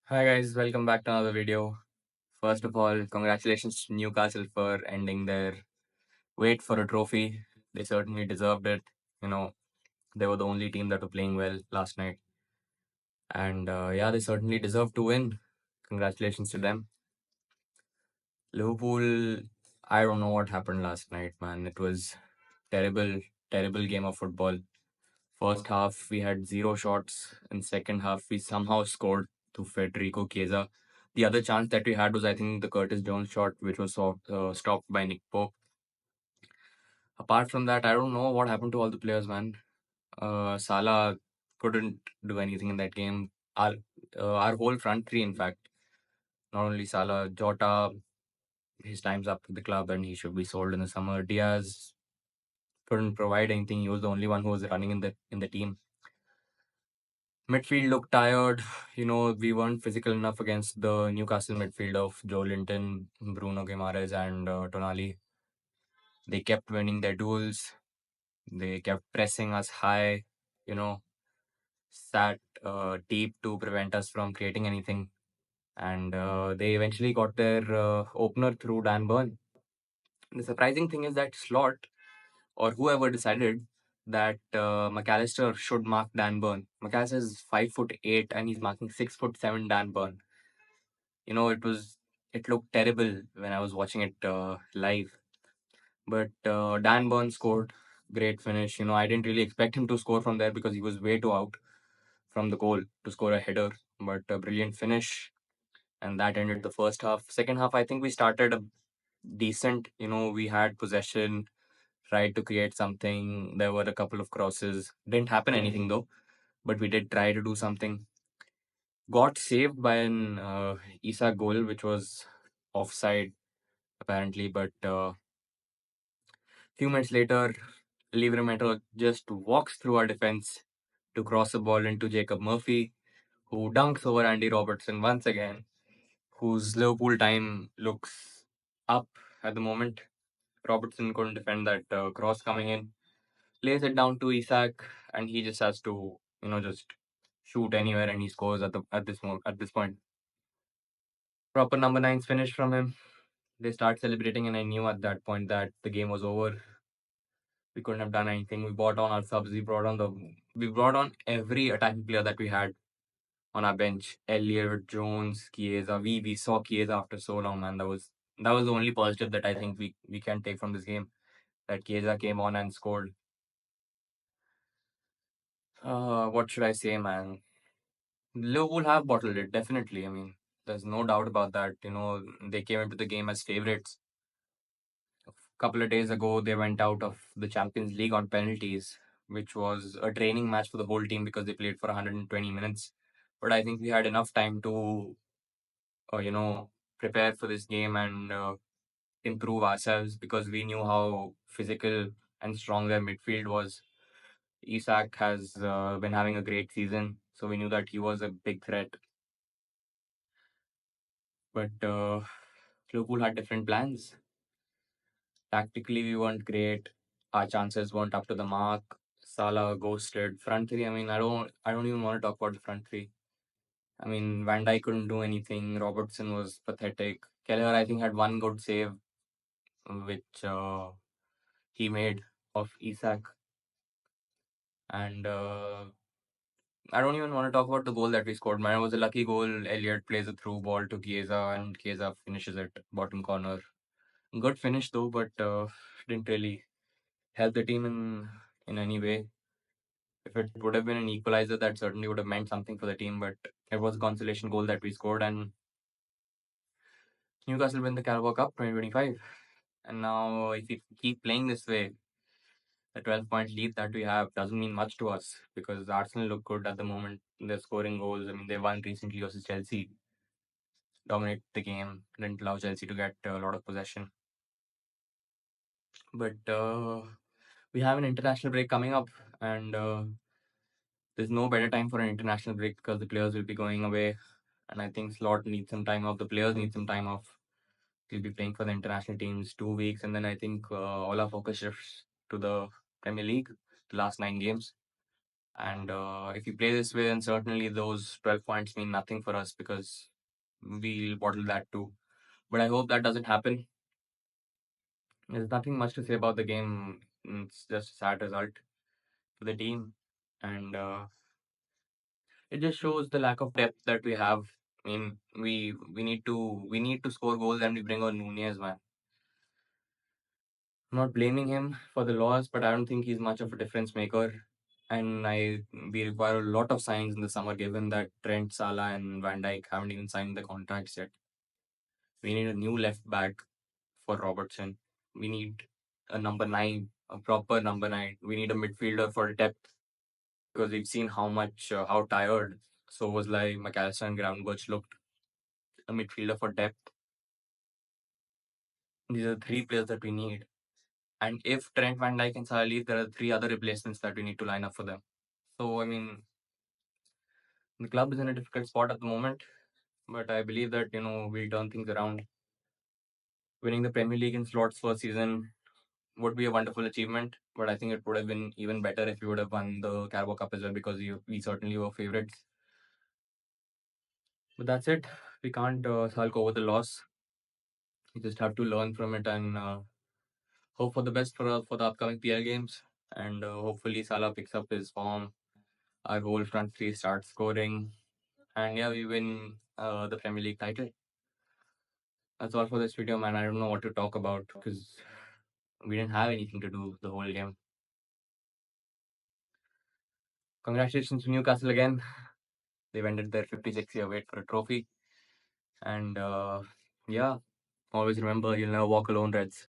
Hi guys, welcome back to another video. First of all, congratulations to Newcastle for ending their wait for a trophy. They certainly deserved it. You know, they were the only team that were playing well last night. And yeah, they certainly deserve to win. Congratulations to them. Liverpool, I don't know what happened last night, man. It was terrible, terrible game of football. First half, we had zero shots. In second half, we somehow scored to Federico Chiesa. The other chance that we had was, I think, the Curtis Jones shot, which was stopped by Nick Pope. Apart from that, I don't know what happened to all the players, man. Salah couldn't do anything in that game. Our whole front three, in fact, not only Salah, Jota, his time's up with the club and he should be sold in the summer. Diaz couldn't provide anything. He was the only one who was running in the team. Midfield looked tired. We weren't physical enough against the Newcastle midfield of Joe Linton, Bruno Guimaraes, and Tonali. They kept winning their duels. They kept pressing us high, you know, sat deep to prevent us from creating anything. And they eventually got their opener through Dan Burn. The surprising thing is that Slot, or whoever decided that McAllister should mark Dan Burn. McAllister is 5'8" and he's marking 6'7" Dan Burn. It looked terrible when I was watching it live. But Dan Burn scored, great finish. I didn't really expect him to score from there because he was way too out from the goal to score a header. But a brilliant finish, and that ended the first half. Second half, I think we started a decent. We had possession, tried to create something. There were a couple of crosses. Didn't happen anything though, but we did try to do something. Got saved by an Isak goal, which was offside apparently. But few minutes later, Livramento just walks through our defense to cross a ball into Jacob Murphy, who dunks over Andy Robertson once again, whose Liverpool time looks up at the moment. Robertson couldn't defend that cross coming in, lays it down to Isak, and he just has to, just shoot anywhere, and he scores at this point. Proper number nine's finish from him. They start celebrating, and I knew at that point that the game was over. We couldn't have done anything. We brought on our subs. We brought on every attacking player that we had on our bench. Elliot, Jones, Chiesa. We saw Chiesa after so long, man. That was the only positive that I think we can take from this game. That Chiesa came on and scored. What should I say, man? Liverpool have bottled it, definitely. I mean, there's no doubt about that. They came into the game as favorites. A couple of days ago, they went out of the Champions League on penalties, which was a training match for the whole team because they played for 120 minutes. But I think we had enough time to, uh, you know, prepare for this game and improve ourselves because we knew how physical and strong their midfield was. Isak has been having a great season, so we knew that he was a big threat. But Liverpool had different plans. Tactically, we weren't great. Our chances weren't up to the mark. Salah ghosted. Front three, I mean, I don't even want to talk about the front three. I mean, Van Dijk couldn't do anything. Robertson was pathetic. Kelleher, I think, had one good save, which he made of Isak. And I don't even want to talk about the goal that we scored, man. It was a lucky goal. Elliot plays a through ball to Chiesa, and Chiesa finishes it bottom corner. Good finish though, but didn't really help the team in any way. If it would have been an equalizer, that certainly would have meant something for the team. But it was a consolation goal that we scored, and Newcastle win the Carabao Cup 2025. And now, if we keep playing this way, the 12-point lead that we have doesn't mean much to us because Arsenal look good at the moment. They're scoring goals. I mean, they won recently versus Chelsea, dominate the game, didn't allow Chelsea to get a lot of possession. But we have an international break coming up, and there's no better time for an international break because the players will be going away. And I think Slot needs some time off. The players need some time off. He'll be playing for the international teams 2 weeks, and then I think all our focus shifts to the Premier League, the last 9 games. And if we play this way, then certainly those 12 points mean nothing for us because we'll bottle that too. But I hope that doesn't happen. There's nothing much to say about the game. It's just a sad result for the team. And it just shows the lack of depth that we have. I mean, we need to score goals and we bring on Nunez, man. I'm not blaming him for the loss, but I don't think he's much of a difference maker. And we require a lot of signs in the summer, given that Trent, Salah, and Van Dijk haven't even signed the contracts yet. We need a new left back for Robertson. We need a number nine, a proper number nine. We need a midfielder for depth because we've seen how tired so was like McAllister and Gravenberch looked. A midfielder for depth. These are the three players that we need. And if Trent, Van Dijk, and Salah leave, there are three other replacements that we need to line up for them. So I mean, the club is in a difficult spot at the moment, but I believe that we'll turn things around. Winning the Premier League in slots first season would be a wonderful achievement, but I think it would have been even better if we would have won the Carabao Cup as well because we certainly were favourites. But that's it. We can't sulk over the loss. We just have to learn from it and hope for the best for the upcoming PL games. And hopefully Salah picks up his form. Our whole front three starts scoring, and yeah, we win the Premier League title. That's all for this video, man. I don't know what to talk about because we didn't have anything to do the whole game. Congratulations to Newcastle again. They've ended their 56-year wait for a trophy. And yeah, always remember you'll never walk alone, Reds.